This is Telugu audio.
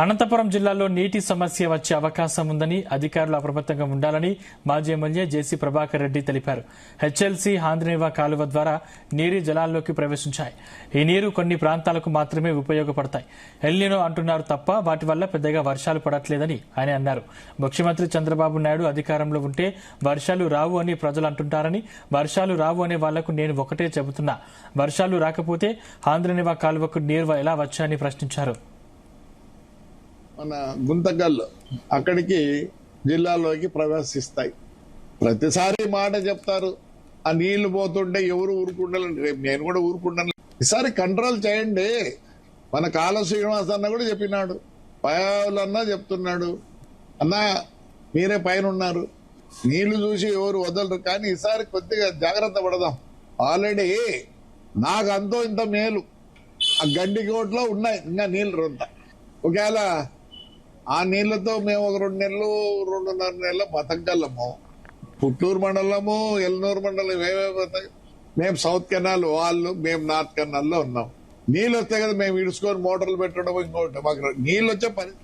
అనంతపురం జిల్లాలో నీటి సమస్య వచ్చే అవకాశం ఉందని అధికారులు అప్రమత్తంగా ఉండాలని మాజీ ఎమ్మెల్యే జేసీ ప్రభాకర్ రెడ్డి తెలిపారు. హెచ్ఎల్సీ హాంద్రేవా కాలువ ద్వారా నీరు జలాల్లోకి ప్రవేశించాయి. ఈ నీరు కొన్ని ప్రాంతాలకు మాత్రమే ఉపయోగపడతాయి. ఎల్నినో అంటున్నారు తప్ప వాటి వల్ల పెద్దగా వర్షాలు పడట్లేదని ఆయన అన్నారు. ముఖ్యమంత్రి చంద్రబాబు నాయుడు అధికారంలో ఉంటే వర్షాలు రావు అని ప్రజలు అంటుంటారని, వర్షాలు రావు అనే వాళ్లకు నేను ఒకటే చెబుతున్నా, వర్షాలు రాకపోతే హాంద్రేవా కాలువకు నీరు ఎలా వచ్చాయని ప్రశ్నించారు. మన గుంతకల్లు అక్కడికి జిల్లాలోకి ప్రవేశిస్తాయి. ప్రతిసారి మాట చెప్తారు, ఆ నీళ్లు పోతుంటే ఎవరు ఊరుకుండాలని. రేపు నేను కూడా ఊరుకుండాను. ఈసారి కంట్రోల్ చేయండి. మన కాళ శ్రీనివాస్ అన్న కూడా చెప్పినాడు, పయాలన్నా చెప్తున్నాడు, అన్నా మీరే పైన ఉన్నారు, నీళ్లు చూసి ఎవరు వదలరు, కానీ ఈసారి కొద్దిగా జాగ్రత్త పడదాం. ఆల్రెడీ నాకు అంతో ఇంత మేలు ఆ గండికోట్లో ఉన్నాయి ఇంకా నీళ్లు రొంత. ఒకవేళ ఆ నీళ్లతో మేము ఒక 2 నెలలు 2.5 నెలలు బతకగలము. పుట్టూరు మండలము, ఎల్నూరు మండలం ఏమేమి, మేము సౌత్ కెనాల్ వాళ్ళు, మేము నార్త్ కెనాల్లో ఉన్నాం. నీళ్ళు వస్తే కదా మేము ఇడుచుకొని మోటార్లు పెట్టడం, ఇంకోటి మాకు నీళ్ళు వచ్చే పని.